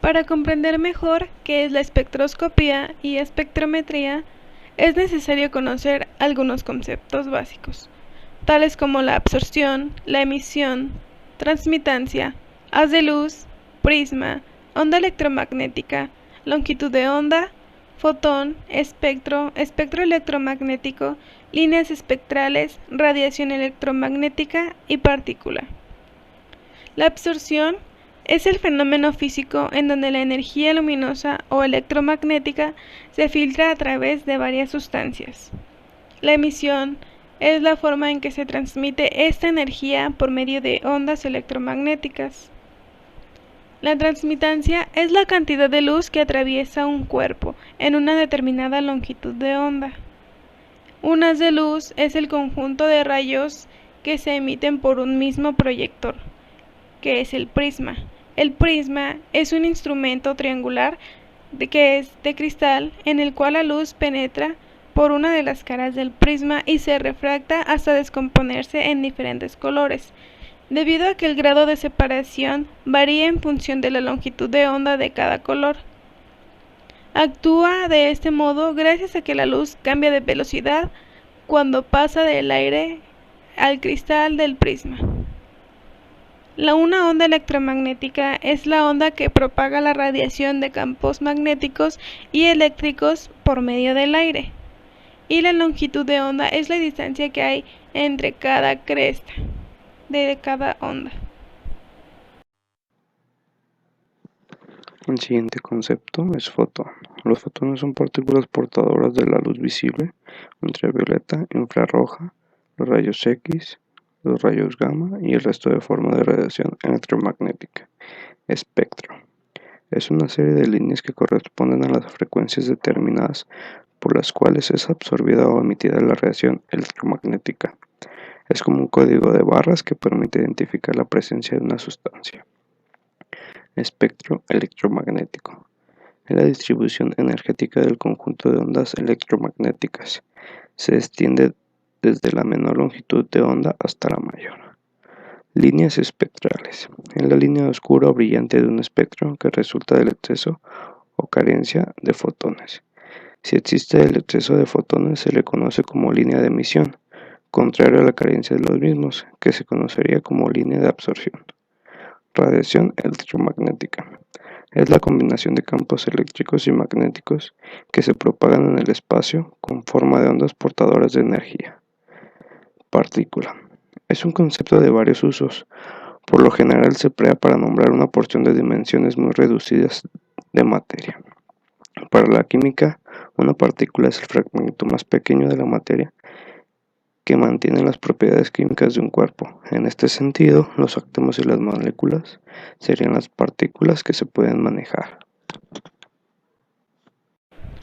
Para comprender mejor qué es la espectroscopía y espectrometría, es necesario conocer algunos conceptos básicos, tales como la absorción, la emisión, transmitancia, haz de luz, prisma, onda electromagnética, longitud de onda, fotón, espectro, espectro electromagnético, líneas espectrales, radiación electromagnética y partícula. La absorción es el fenómeno físico en donde la energía luminosa o electromagnética se filtra a través de varias sustancias. La emisión es la forma en que se transmite esta energía por medio de ondas electromagnéticas. La transmitancia es la cantidad de luz que atraviesa un cuerpo en una determinada longitud de onda. Un haz de luz es el conjunto de rayos que se emiten por un mismo proyector, que es el prisma. El prisma es un instrumento triangular que es de cristal en el cual la luz penetra por una de las caras del prisma y se refracta hasta descomponerse en diferentes colores, debido a que el grado de separación varía en función de la longitud de onda de cada color. Actúa de este modo gracias a que la luz cambia de velocidad cuando pasa del aire al cristal del prisma. Una onda electromagnética es la onda que propaga la radiación de campos magnéticos y eléctricos por medio del aire. Y la longitud de onda es la distancia que hay entre cada cresta de cada onda. El siguiente concepto es fotón. Los fotones son partículas portadoras de la luz visible, ultravioleta, infrarroja, los rayos X, los rayos gamma y el resto de formas de radiación electromagnética. Espectro. Es una serie de líneas que corresponden a las frecuencias determinadas por las cuales es absorbida o emitida la radiación electromagnética. Es como un código de barras que permite identificar la presencia de una sustancia. Espectro electromagnético. Es la distribución energética del conjunto de ondas electromagnéticas. Se extiende desde la menor longitud de onda hasta la mayor. Líneas espectrales. Es la línea oscura o brillante de un espectro que resulta del exceso o carencia de fotones. Si existe el exceso de fotones, se le conoce como línea de emisión, contrario a la carencia de los mismos, que se conocería como línea de absorción. Radiación electromagnética. Es la combinación de campos eléctricos y magnéticos que se propagan en el espacio con forma de ondas portadoras de energía. Partícula. Es un concepto de varios usos. Por lo general se emplea para nombrar una porción de dimensiones muy reducidas de materia. Para la química, una partícula es el fragmento más pequeño de la materia que mantienen las propiedades químicas de un cuerpo. En este sentido, los átomos y las moléculas serían las partículas que se pueden manejar.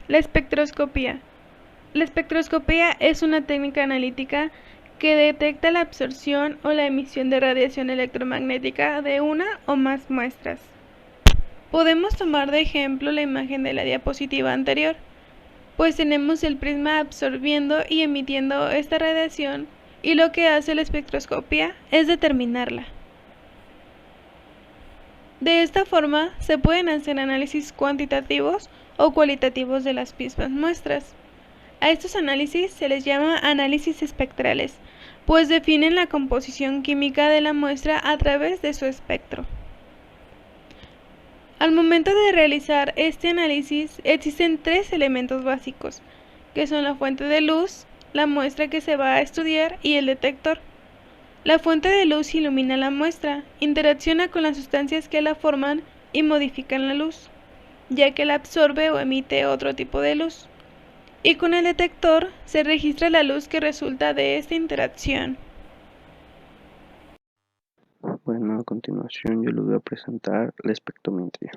La espectroscopía. La espectroscopía es una técnica analítica que detecta la absorción o la emisión de radiación electromagnética de una o más muestras. Podemos tomar de ejemplo la imagen de la diapositiva anterior, pues tenemos el prisma absorbiendo y emitiendo esta radiación, y lo que hace la espectroscopia es determinarla. De esta forma se pueden hacer análisis cuantitativos o cualitativos de las mismas muestras. A estos análisis se les llama análisis espectrales, pues definen la composición química de la muestra a través de su espectro. Al momento de realizar este análisis existen tres elementos básicos, que son la fuente de luz, la muestra que se va a estudiar y el detector. La fuente de luz ilumina la muestra, interacciona con las sustancias que la forman y modifican la luz, ya que la absorbe o emite otro tipo de luz. Y con el detector se registra la luz que resulta de esta interacción. Bueno, a continuación yo les voy a presentar la espectrometría.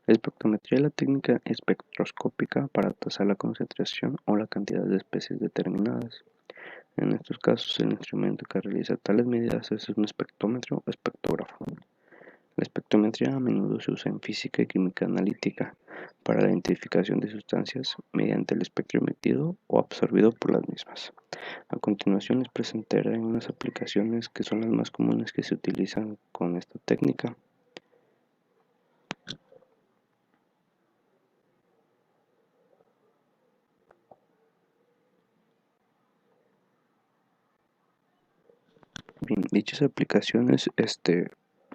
La espectrometría es la técnica espectroscópica para tasar la concentración o la cantidad de especies determinadas. En estos casos, el instrumento que realiza tales medidas es un espectrómetro o espectrógrafo. La espectrometría a menudo se usa en física y química analítica para la identificación de sustancias mediante el espectro emitido o absorbido por las mismas. A continuación les presentaré unas aplicaciones que son las más comunes que se utilizan con esta técnica. Dichas aplicaciones,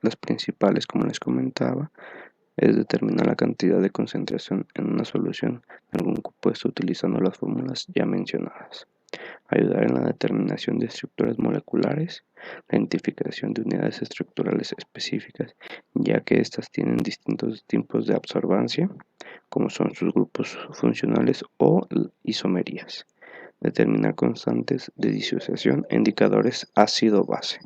las principales, como les comentaba, es determinar la cantidad de concentración en una solución de algún compuesto utilizando las fórmulas ya mencionadas, ayudar en la determinación de estructuras moleculares, la identificación de unidades estructurales específicas, ya que éstas tienen distintos tipos de absorbancia, como son sus grupos funcionales o isomerías. Determinar constantes de disociación e indicadores ácido-base.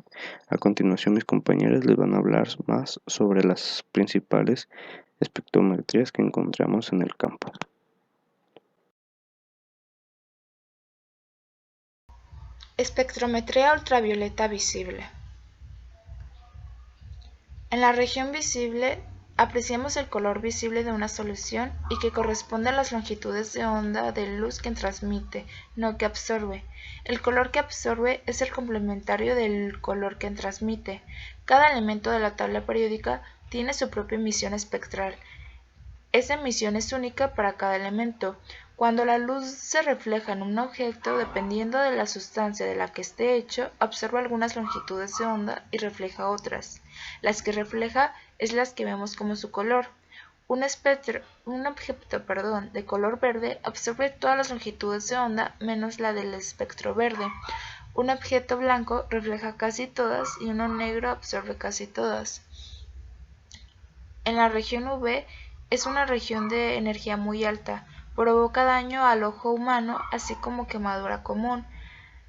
A continuación, mis compañeros les van a hablar más sobre las principales espectrometrías que encontramos en el campo. Espectrometría ultravioleta visible. En la región visible apreciamos el color visible de una solución y que corresponde a las longitudes de onda de luz que transmite, no que absorbe. El color que absorbe es el complementario del color que transmite. Cada elemento de la tabla periódica tiene su propia emisión espectral. Esa emisión es única para cada elemento. Cuando la luz se refleja en un objeto, dependiendo de la sustancia de la que esté hecho, absorbe algunas longitudes de onda y refleja otras. Las que refleja es las que vemos como su color. Un objeto de color verde absorbe todas las longitudes de onda menos la del espectro verde. Un objeto blanco refleja casi todas y uno negro absorbe casi todas. En la región UV es una región de energía muy alta, provoca daño al ojo humano así como quemadura común.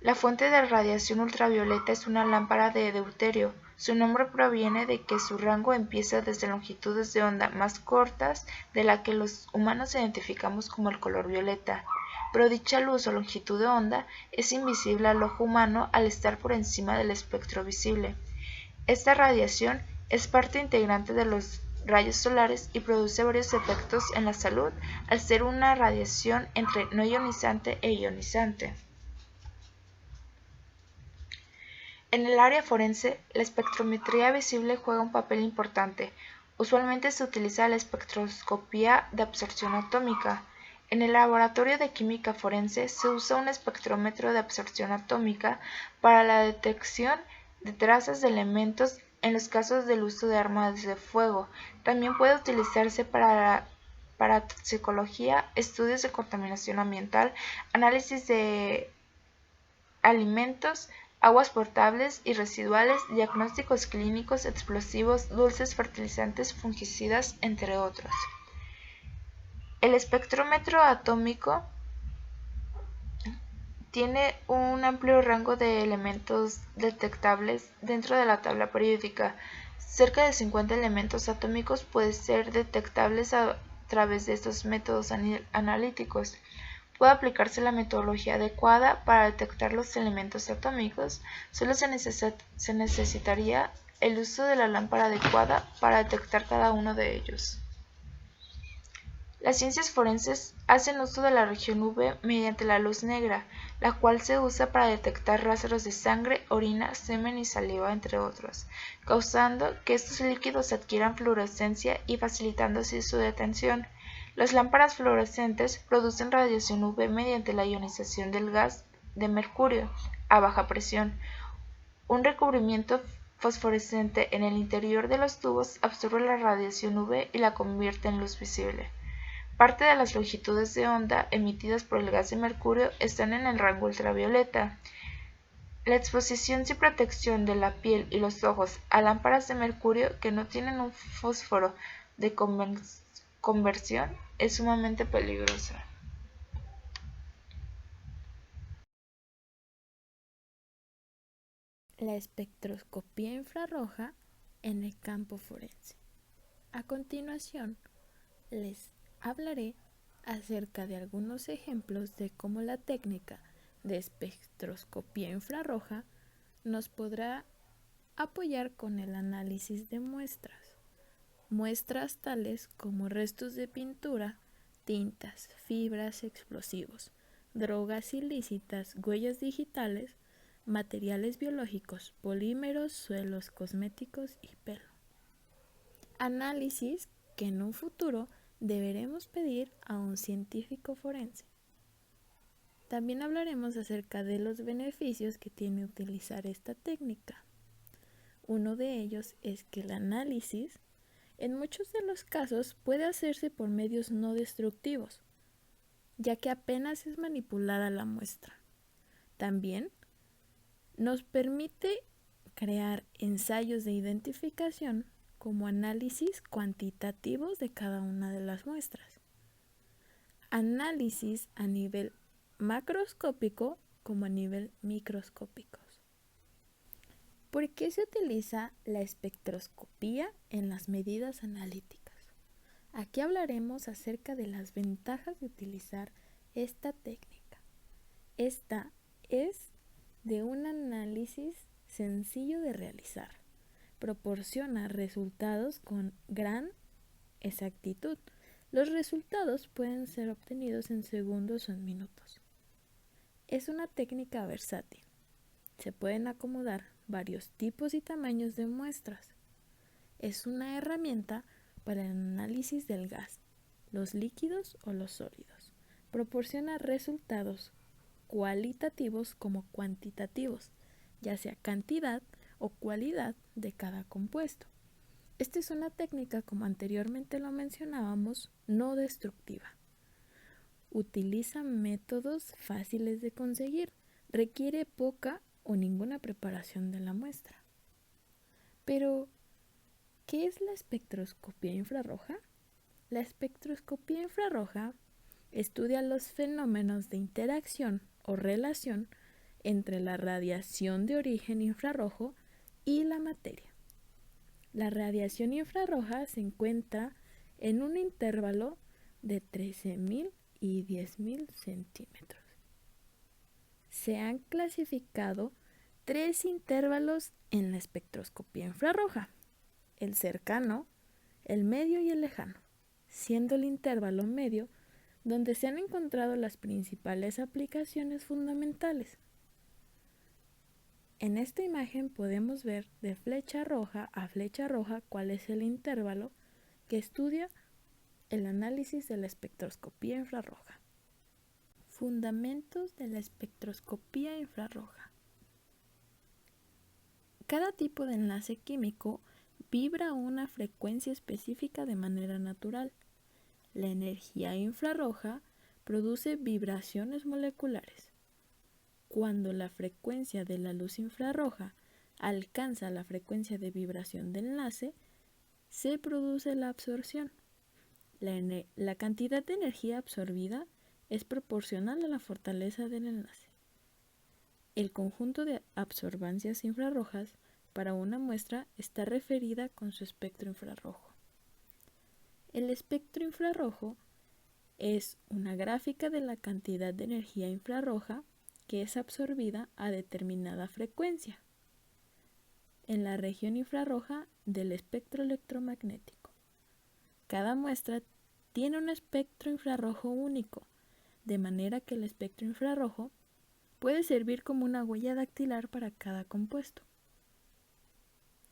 La fuente de radiación ultravioleta es una lámpara de deuterio. Su nombre proviene de que su rango empieza desde longitudes de onda más cortas de la que los humanos identificamos como el color violeta, pero dicha luz o longitud de onda es invisible al ojo humano al estar por encima del espectro visible. Esta radiación es parte integrante de los rayos solares y produce varios efectos en la salud al ser una radiación entre no ionizante e ionizante. En el área forense, la espectrometría visible juega un papel importante. Usualmente se utiliza la espectroscopía de absorción atómica. En el laboratorio de química forense se usa un espectrómetro de absorción atómica para la detección de trazas de elementos en los casos del uso de armas de fuego. También puede utilizarse para toxicología, estudios de contaminación ambiental, análisis de alimentos, aguas potables y residuales, diagnósticos clínicos, explosivos, dulces, fertilizantes, fungicidas, entre otros. El espectrómetro atómico tiene un amplio rango de elementos detectables dentro de la tabla periódica. Cerca de 50 elementos atómicos pueden ser detectables a través de estos métodos analíticos. Puede aplicarse la metodología adecuada para detectar los elementos atómicos. Solo se necesitaría el uso de la lámpara adecuada para detectar cada uno de ellos. Las ciencias forenses hacen uso de la región UV mediante la luz negra, la cual se usa para detectar rastros de sangre, orina, semen y saliva, entre otros, causando que estos líquidos adquieran fluorescencia y facilitando así su detención. Las lámparas fluorescentes producen radiación UV mediante la ionización del gas de mercurio a baja presión. Un recubrimiento fosforescente en el interior de los tubos absorbe la radiación UV y la convierte en luz visible. Parte de las longitudes de onda emitidas por el gas de mercurio están en el rango ultravioleta. La exposición sin protección de la piel y los ojos a lámparas de mercurio que no tienen un fósforo de conversión es sumamente peligrosa. La espectroscopía infrarroja en el campo forense. A continuación, les hablaré acerca de algunos ejemplos de cómo la técnica de espectroscopía infrarroja nos podrá apoyar con el análisis de muestras. Muestras tales como restos de pintura, tintas, fibras, explosivos, drogas ilícitas, huellas digitales, materiales biológicos, polímeros, suelos cosméticos y pelo. Análisis que en un futuro deberemos pedir a un científico forense. También hablaremos acerca de los beneficios que tiene utilizar esta técnica. Uno de ellos es que el análisis, en muchos de los casos, puede hacerse por medios no destructivos, ya que apenas es manipulada la muestra. También nos permite crear ensayos de identificación como análisis cuantitativos de cada una de las muestras. Análisis a nivel macroscópico como a nivel microscópico. ¿Por qué se utiliza la espectroscopía en las medidas analíticas? Aquí hablaremos acerca de las ventajas de utilizar esta técnica. Esta es de un análisis sencillo de realizar. Proporciona resultados con gran exactitud. Los resultados pueden ser obtenidos en segundos o en minutos. Es una técnica versátil. Se pueden acomodar varios tipos y tamaños de muestras. Es una herramienta para el análisis del gas, los líquidos o los sólidos. Proporciona resultados cualitativos como cuantitativos, ya sea cantidad o cualidad de cada compuesto. Esta es una técnica, como anteriormente lo mencionábamos, no destructiva. Utiliza métodos fáciles de conseguir, requiere poca o ninguna preparación de la muestra. Pero, ¿qué es la espectroscopía infrarroja? La espectroscopía infrarroja estudia los fenómenos de interacción o relación entre la radiación de origen infrarrojo y la materia. La radiación infrarroja se encuentra en un intervalo de 13.000 y 10.000 centímetros. Se han clasificado 3 intervalos en la espectroscopía infrarroja: el cercano, el medio y el lejano, siendo el intervalo medio donde se han encontrado las principales aplicaciones fundamentales. En esta imagen podemos ver de flecha roja a flecha roja cuál es el intervalo que estudia el análisis de la espectroscopía infrarroja. Fundamentos de la espectroscopía infrarroja. Cada tipo de enlace químico vibra a una frecuencia específica de manera natural. La energía infrarroja produce vibraciones moleculares. Cuando la frecuencia de la luz infrarroja alcanza la frecuencia de vibración del enlace, se produce la absorción. La cantidad de energía absorbida es proporcional a la fortaleza del enlace. El conjunto de absorbancias infrarrojas para una muestra está referida con su espectro infrarrojo. El espectro infrarrojo es una gráfica de la cantidad de energía infrarroja que es absorbida a determinada frecuencia en la región infrarroja del espectro electromagnético. Cada muestra tiene un espectro infrarrojo único, de manera que el espectro infrarrojo puede servir como una huella dactilar para cada compuesto.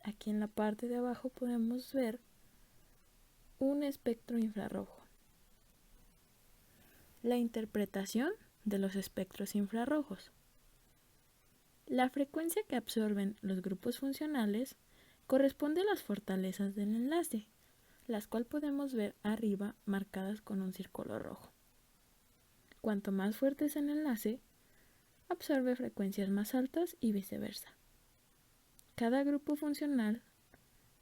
Aquí en la parte de abajo podemos ver un espectro infrarrojo. La interpretación de los espectros infrarrojos. La frecuencia que absorben los grupos funcionales corresponde a las fortalezas del enlace, las cuales podemos ver arriba marcadas con un círculo rojo. Cuanto más fuerte es el enlace, absorbe frecuencias más altas y viceversa. Cada grupo funcional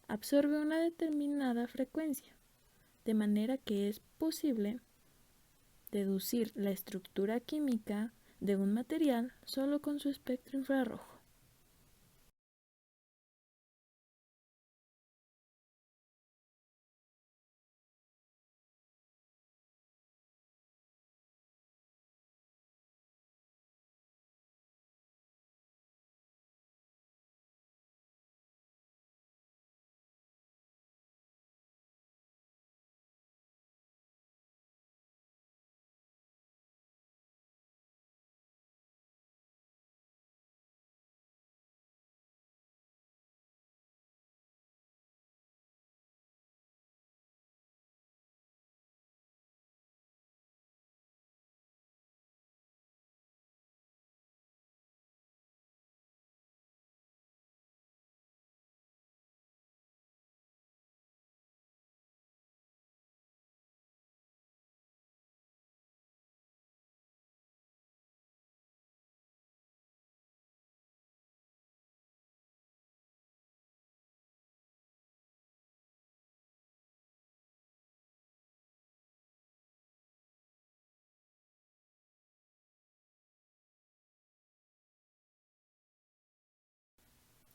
absorbe una determinada frecuencia, de manera que es posible deducir la estructura química de un material solo con su espectro infrarrojo.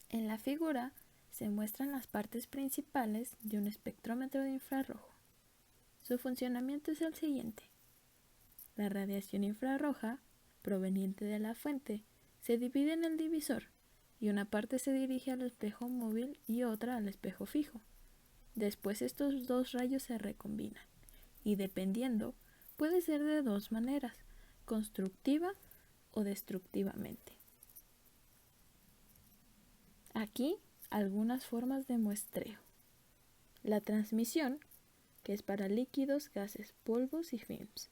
En la figura se muestran las partes principales de un espectrómetro de infrarrojo. Su funcionamiento es el siguiente. La radiación infrarroja, proveniente de la fuente, se divide en el divisor, y una parte se dirige al espejo móvil y otra al espejo fijo. Después estos dos rayos se recombinan, y dependiendo, puede ser de dos maneras, constructiva o destructivamente. Aquí algunas formas de muestreo. La transmisión, que es para líquidos, gases, polvos y films.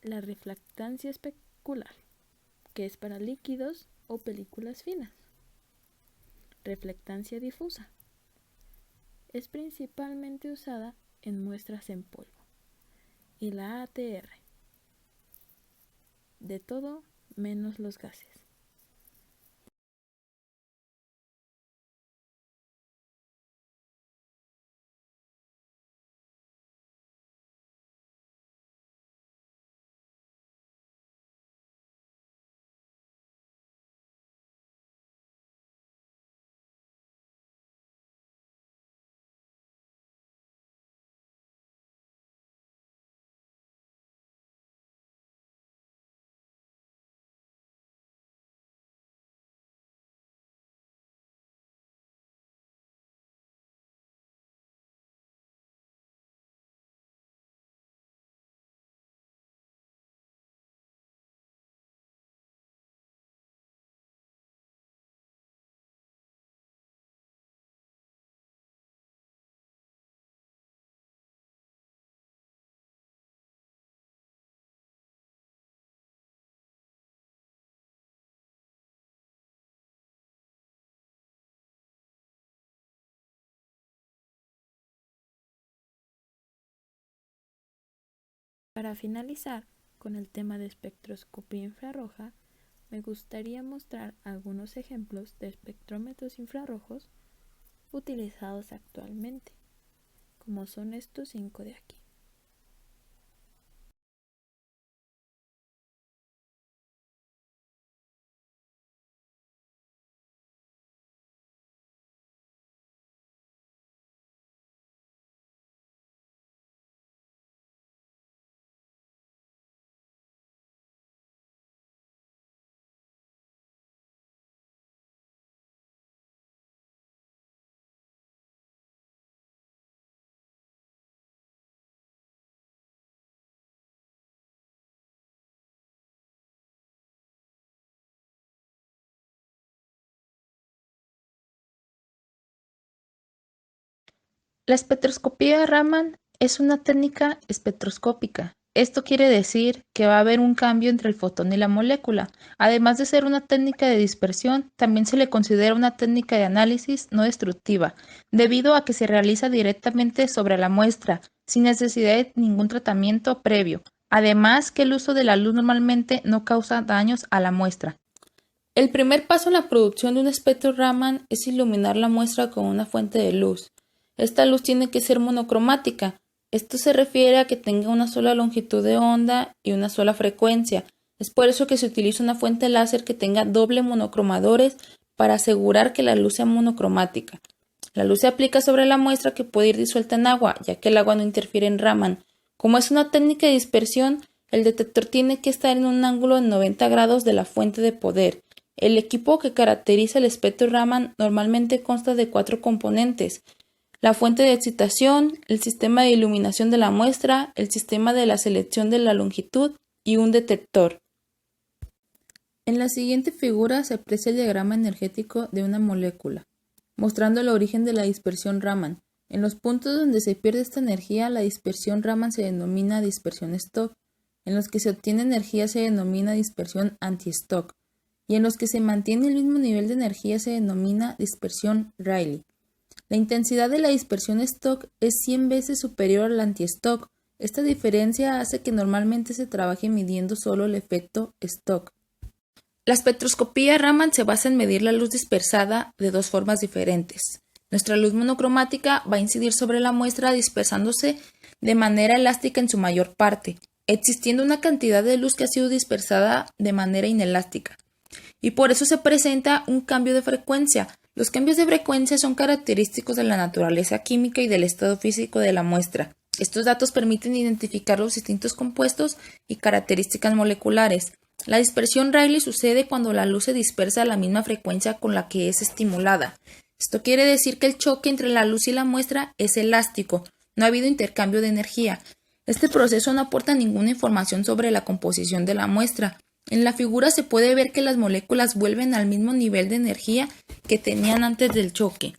La refractancia especular, que es para líquidos o películas finas. Reflectancia difusa. Es principalmente usada en muestras en polvo. Y la ATR. De todo menos los gases. Para finalizar con el tema de espectroscopía infrarroja, me gustaría mostrar algunos ejemplos de espectrómetros infrarrojos utilizados actualmente, como son estos 5 de aquí. La espectroscopía Raman es una técnica espectroscópica. Esto quiere decir que va a haber un cambio entre el fotón y la molécula. Además de ser una técnica de dispersión, también se le considera una técnica de análisis no destructiva, debido a que se realiza directamente sobre la muestra, sin necesidad de ningún tratamiento previo. Además que el uso de la luz normalmente no causa daños a la muestra. El primer paso en la producción de un espectro Raman es iluminar la muestra con una fuente de luz. Esta luz tiene que ser monocromática. Esto se refiere a que tenga una sola longitud de onda y una sola frecuencia. Es por eso que se utiliza una fuente láser que tenga doble monocromadores para asegurar que la luz sea monocromática. La luz se aplica sobre la muestra que puede ir disuelta en agua, ya que el agua no interfiere en Raman. Como es una técnica de dispersión, el detector tiene que estar en un ángulo de 90 grados de la fuente de poder. El equipo que caracteriza el espectro Raman normalmente consta de 4 componentes: la fuente de excitación, el sistema de iluminación de la muestra, el sistema de la selección de la longitud y un detector. En la siguiente figura se aprecia el diagrama energético de una molécula, mostrando el origen de la dispersión Raman. En los puntos donde se pierde esta energía, la dispersión Raman se denomina dispersión Stock. En los que se obtiene energía se denomina dispersión anti-Stock. Y en los que se mantiene el mismo nivel de energía se denomina dispersión Rayleigh. La intensidad de la dispersión Stock es 100 veces superior al anti-Stock. Esta diferencia hace que normalmente se trabaje midiendo solo el efecto Stock. La espectroscopía Raman se basa en medir la luz dispersada de dos formas diferentes. Nuestra luz monocromática va a incidir sobre la muestra dispersándose de manera elástica en su mayor parte, existiendo una cantidad de luz que ha sido dispersada de manera inelástica. y por eso se presenta un cambio de frecuencia. Los cambios de frecuencia son característicos de la naturaleza química y del estado físico de la muestra. Estos datos permiten identificar los distintos compuestos y características moleculares. La dispersión Rayleigh sucede cuando la luz se dispersa a la misma frecuencia con la que es estimulada. Esto quiere decir que el choque entre la luz y la muestra es elástico, no ha habido intercambio de energía. Este proceso no aporta ninguna información sobre la composición de la muestra. En la figura se puede ver que las moléculas vuelven al mismo nivel de energía que tenían antes del choque.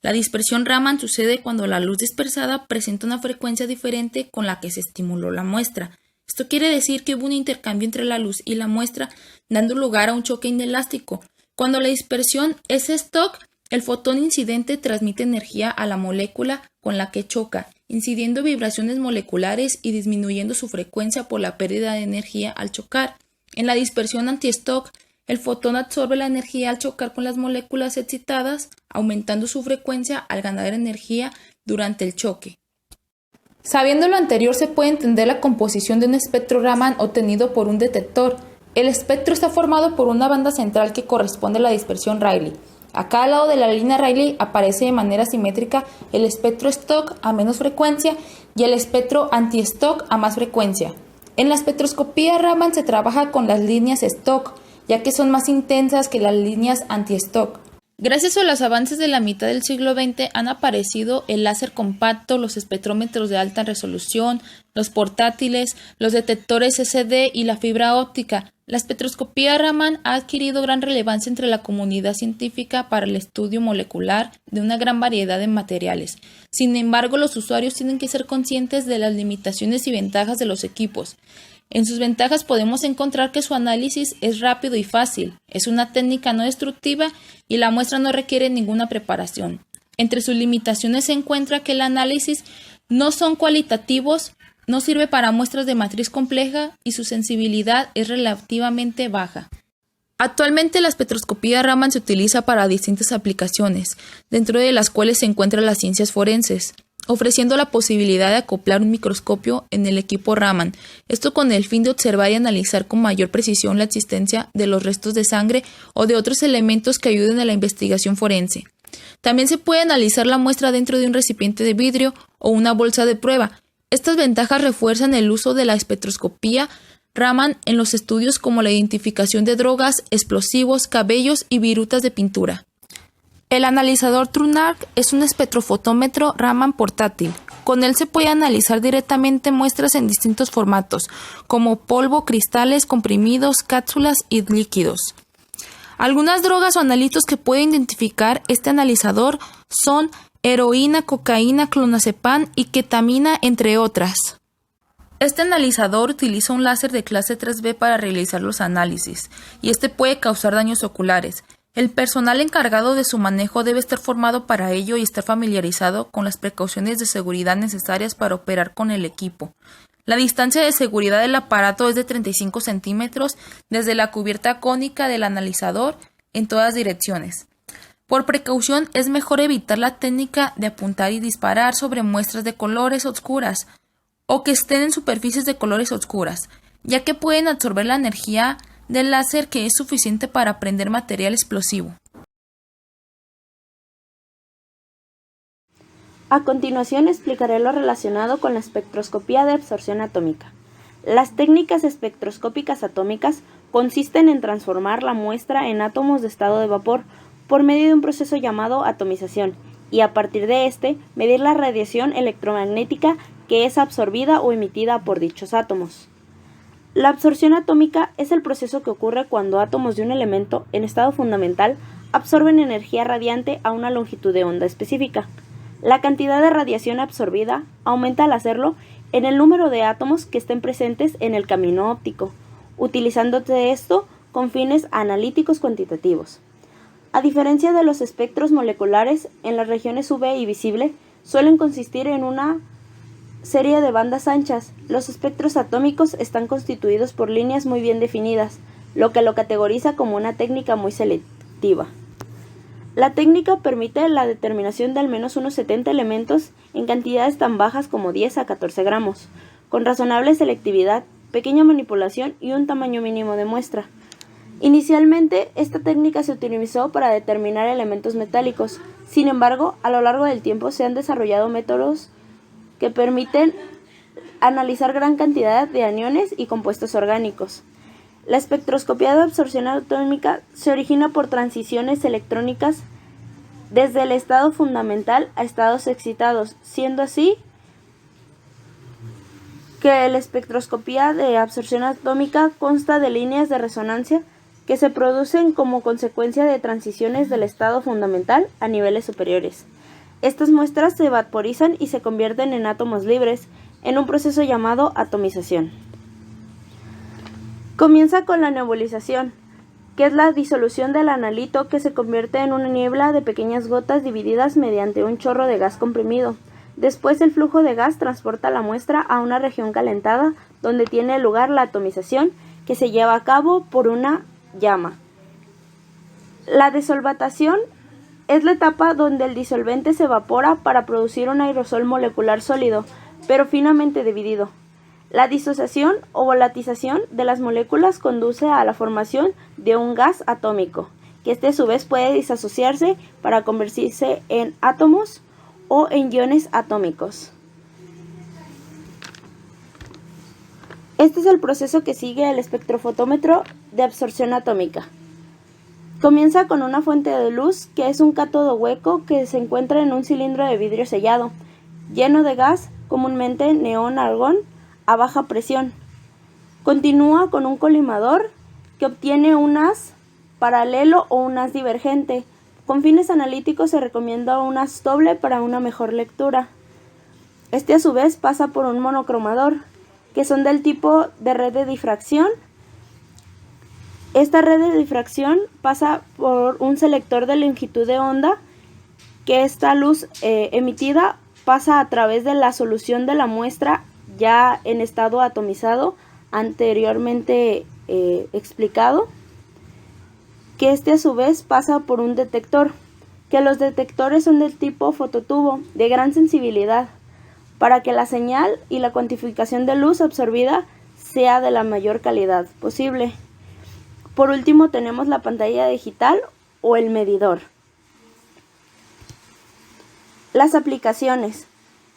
La dispersión Raman sucede cuando la luz dispersada presenta una frecuencia diferente con la que se estimuló la muestra. Esto quiere decir que hubo un intercambio entre la luz y la muestra, dando lugar a un choque inelástico. Cuando la dispersión es Stock, el fotón incidente transmite energía a la molécula con la que choca, incidiendo vibraciones moleculares y disminuyendo su frecuencia por la pérdida de energía al chocar. En la dispersión anti-Stock, el fotón absorbe la energía al chocar con las moléculas excitadas, aumentando su frecuencia al ganar energía durante el choque. Sabiendo lo anterior, se puede entender la composición de un espectro Raman obtenido por un detector. El espectro está formado por una banda central que corresponde a la dispersión Rayleigh. A cada lado de la línea Rayleigh aparece de manera simétrica el espectro Stock a menos frecuencia y el espectro anti-Stock a más frecuencia. En la espectroscopía Raman se trabaja con las líneas Stock, ya que son más intensas que las líneas anti-Stock. Gracias a los avances de la mitad del siglo XX han aparecido el láser compacto, los espectrómetros de alta resolución, los portátiles, los detectores SD y la fibra óptica. La espectroscopía Raman ha adquirido gran relevancia entre la comunidad científica para el estudio molecular de una gran variedad de materiales. Sin embargo, los usuarios tienen que ser conscientes de las limitaciones y ventajas de los equipos. En sus ventajas podemos encontrar que su análisis es rápido y fácil, es una técnica no destructiva y la muestra no requiere ninguna preparación. Entre sus limitaciones se encuentra que el análisis no son cualitativos, no sirve para muestras de matriz compleja y su sensibilidad es relativamente baja. Actualmente la espectroscopía Raman se utiliza para distintas aplicaciones, dentro de las cuales se encuentran las ciencias forenses, ofreciendo la posibilidad de acoplar un microscopio en el equipo Raman, esto con el fin de observar y analizar con mayor precisión la existencia de los restos de sangre o de otros elementos que ayuden a la investigación forense. También se puede analizar la muestra dentro de un recipiente de vidrio o una bolsa de prueba. Estas ventajas refuerzan el uso de la espectroscopía Raman en los estudios como la identificación de drogas, explosivos, cabellos y virutas de pintura. El analizador TrueNarc es un espectrofotómetro Raman portátil. Con él se puede analizar directamente muestras en distintos formatos, como polvo, cristales, comprimidos, cápsulas y líquidos. Algunas drogas o analitos que puede identificar este analizador son heroína, cocaína, clonazepam y ketamina, entre otras. Este analizador utiliza un láser de clase 3B para realizar los análisis, y este puede causar daños oculares. El personal encargado de su manejo debe estar formado para ello y estar familiarizado con las precauciones de seguridad necesarias para operar con el equipo. La distancia de seguridad del aparato es de 35 centímetros desde la cubierta cónica del analizador en todas direcciones. Por precaución es mejor evitar la técnica de apuntar y disparar sobre muestras de colores oscuras o que estén en superficies de colores oscuras, ya que pueden absorber la energía del láser que es suficiente para prender material explosivo. A continuación explicaré lo relacionado con la espectroscopía de absorción atómica. Las técnicas espectroscópicas atómicas consisten en transformar la muestra en átomos de estado de vapor por medio de un proceso llamado atomización y a partir de este medir la radiación electromagnética que es absorbida o emitida por dichos átomos. La absorción atómica es el proceso que ocurre cuando átomos de un elemento en estado fundamental absorben energía radiante a una longitud de onda específica. La cantidad de radiación absorbida aumenta al hacerlo en el número de átomos que estén presentes en el camino óptico, utilizándose esto con fines analíticos cuantitativos. A diferencia de los espectros moleculares, en las regiones UV y visible suelen consistir en una serie de bandas anchas. Los espectros atómicos están constituidos por líneas muy bien definidas, lo que lo categoriza como una técnica muy selectiva. La técnica permite la determinación de al menos unos 70 elementos en cantidades tan bajas como 10 a 14 gramos, con razonable selectividad, pequeña manipulación y un tamaño mínimo de muestra. Inicialmente, esta técnica se utilizó para determinar elementos metálicos. Sin embargo, a lo largo del tiempo se han desarrollado métodos que permiten analizar gran cantidad de aniones y compuestos orgánicos. La espectroscopía de absorción atómica se origina por transiciones electrónicas desde el estado fundamental a estados excitados, siendo así que la espectroscopía de absorción atómica consta de líneas de resonancia que se producen como consecuencia de transiciones del estado fundamental a niveles superiores. Estas muestras se vaporizan y se convierten en átomos libres en un proceso llamado atomización. Comienza con la nebulización, que es la disolución del analito que se convierte en una niebla de pequeñas gotas divididas mediante un chorro de gas comprimido. Después el flujo de gas transporta la muestra a una región calentada donde tiene lugar la atomización, que se lleva a cabo por una llama. La desolvatación es la etapa donde el disolvente se evapora para producir un aerosol molecular sólido, pero finamente dividido. La disociación o volatización de las moléculas conduce a la formación de un gas atómico, que a su vez puede disasociarse para convertirse en átomos o en iones atómicos. Este es el proceso que sigue el espectrofotómetro de absorción atómica. Comienza con una fuente de luz que es un cátodo hueco que se encuentra en un cilindro de vidrio sellado, lleno de gas, comúnmente neón-argón, a baja presión. Continúa con un colimador que obtiene un haz paralelo o un haz divergente. Con fines analíticos se recomienda un haz doble para una mejor lectura. Este a su vez pasa por un monocromador, que son del tipo de red de difracción. Esta red de difracción pasa por un selector de longitud de onda, que esta luz emitida pasa a través de la solución de la muestra ya en estado atomizado, anteriormente explicado, que a su vez pasa por un detector, que los detectores son del tipo fototubo, de gran sensibilidad, para que la señal y la cuantificación de luz absorbida sea de la mayor calidad posible. Por último tenemos la pantalla digital o el medidor. Las aplicaciones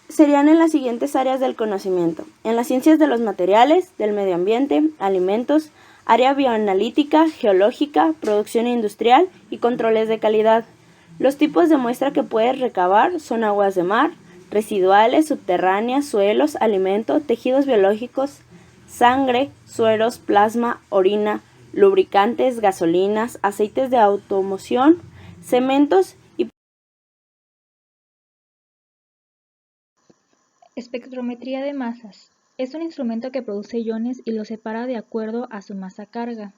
serían en las siguientes áreas del conocimiento: en las ciencias de los materiales, del medio ambiente, alimentos, área bioanalítica, geológica, producción industrial y controles de calidad. Los tipos de muestra que puedes recabar son aguas de mar, residuales, subterráneas, suelos, alimento, tejidos biológicos, sangre, sueros, plasma, orina, lubricantes, gasolinas, aceites de automoción, cementos y... Espectrometría de masas. Es un instrumento que produce iones y los separa de acuerdo a su masa-carga.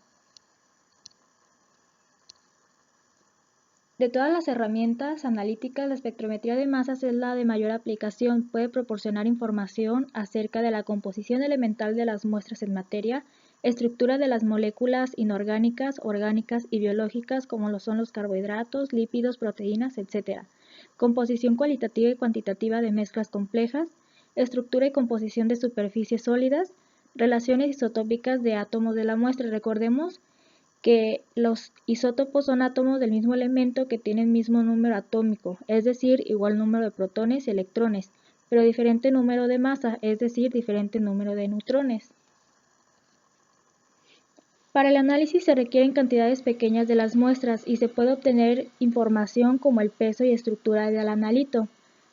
De todas las herramientas analíticas, la espectrometría de masas es la de mayor aplicación. Puede proporcionar información acerca de la composición elemental de las muestras en materia, estructura de las moléculas inorgánicas, orgánicas y biológicas, como lo son los carbohidratos, lípidos, proteínas, etc. Composición cualitativa y cuantitativa de mezclas complejas, estructura y composición de superficies sólidas, relaciones isotópicas de átomos de la muestra. Recordemos que los isótopos son átomos del mismo elemento que tienen mismo número atómico, es decir, igual número de protones y electrones, pero diferente número de masa, es decir, diferente número de neutrones. Para el análisis se requieren cantidades pequeñas de las muestras y se puede obtener información como el peso y estructura del analito.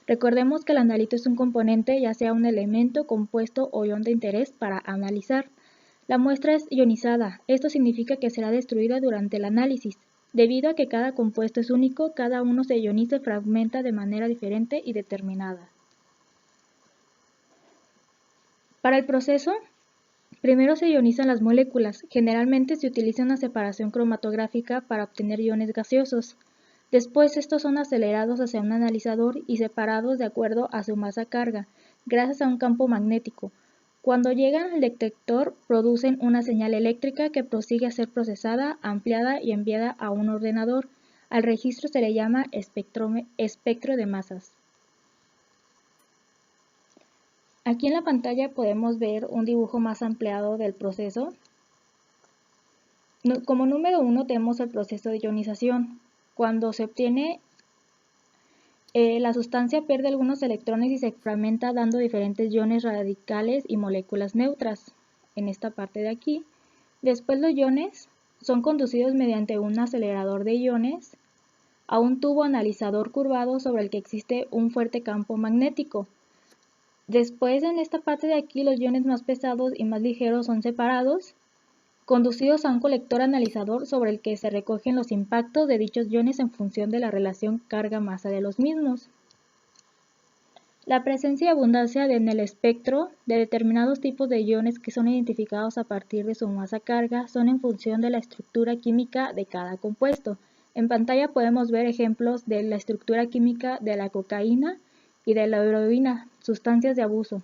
Recordemos que el analito es un componente, ya sea un elemento, compuesto o ion de interés para analizar. La muestra es ionizada. Esto significa que será destruida durante el análisis. Debido a que cada compuesto es único, cada uno se ioniza y fragmenta de manera diferente y determinada. Para el proceso, primero se ionizan las moléculas. Generalmente se utiliza una separación cromatográfica para obtener iones gaseosos. Después estos son acelerados hacia un analizador y separados de acuerdo a su masa-carga, gracias a un campo magnético. Cuando llegan al detector, producen una señal eléctrica que prosigue a ser procesada, ampliada y enviada a un ordenador. Al registro se le llama espectro de masas. Aquí en la pantalla podemos ver un dibujo más ampliado del proceso. Como número 1 tenemos el proceso de ionización. Cuando se obtiene, la sustancia pierde algunos electrones y se fragmenta dando diferentes iones radicales y moléculas neutras, en esta parte de aquí. Después los iones son conducidos mediante un acelerador de iones a un tubo analizador curvado sobre el que existe un fuerte campo magnético. Después, en esta parte de aquí, los iones más pesados y más ligeros son separados, conducidos a un colector analizador sobre el que se recogen los impactos de dichos iones en función de la relación carga-masa de los mismos. La presencia y abundancia en el espectro de determinados tipos de iones que son identificados a partir de su masa-carga son en función de la estructura química de cada compuesto. En pantalla podemos ver ejemplos de la estructura química de la cocaína y de la heroína, sustancias de abuso.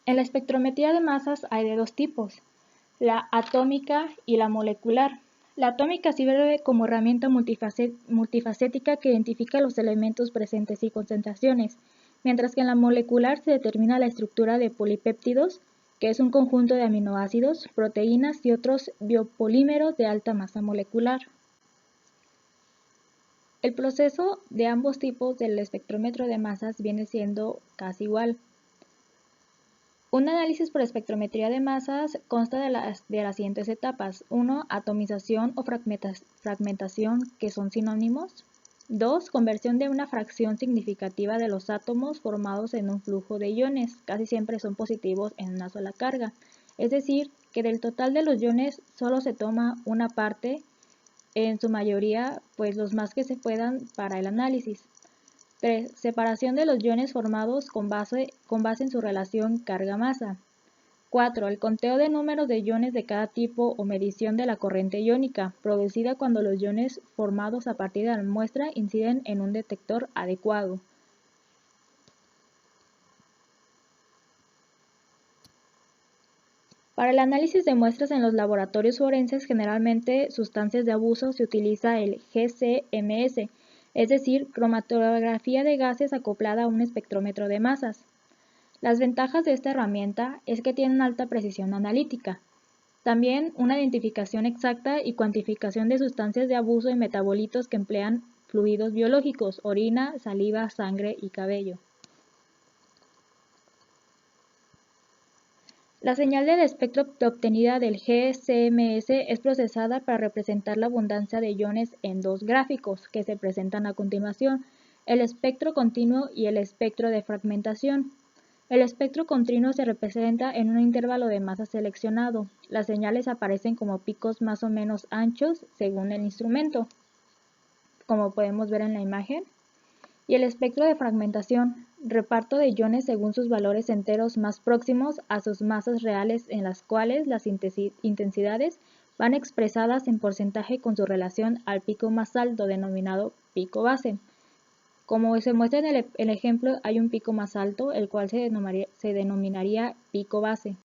En la espectrometría de masas hay de dos tipos, la atómica y la molecular. La atómica sirve como herramienta multifacética que identifica los elementos presentes y concentraciones, mientras que en la molecular se determina la estructura de polipéptidos, que es un conjunto de aminoácidos, proteínas y otros biopolímeros de alta masa molecular. El proceso de ambos tipos del espectrómetro de masas viene siendo casi igual. Un análisis por espectrometría de masas consta de las siguientes etapas. 1. Atomización o fragmentación, que son sinónimos. 2. Conversión de una fracción significativa de los átomos formados en un flujo de iones, casi siempre son positivos en una sola carga. Es decir, que del total de los iones solo se toma una parte, en su mayoría, pues los más que se puedan para el análisis. 3. Separación de los iones formados con base en su relación carga-masa. 4. El conteo de números de iones de cada tipo o medición de la corriente iónica, producida cuando los iones formados a partir de la muestra inciden en un detector adecuado. Para el análisis de muestras en los laboratorios forenses, generalmente sustancias de abuso, se utiliza el GCMS, es decir, cromatografía de gases acoplada a un espectrómetro de masas. Las ventajas de esta herramienta es que tiene una alta precisión analítica, también una identificación exacta y cuantificación de sustancias de abuso y metabolitos que emplean fluidos biológicos, orina, saliva, sangre y cabello. La señal del espectro obtenida del GCMS es procesada para representar la abundancia de iones en dos gráficos que se presentan a continuación, el espectro continuo y el espectro de fragmentación. El espectro continuo se representa en un intervalo de masa seleccionado. Las señales aparecen como picos más o menos anchos según el instrumento, como podemos ver en la imagen. Y el espectro de fragmentación, reparto de iones según sus valores enteros más próximos a sus masas reales, en las cuales las intensidades van expresadas en porcentaje con su relación al pico más alto, denominado pico base. Como se muestra en el ejemplo, hay un pico más alto, el cual se denominaría pico base.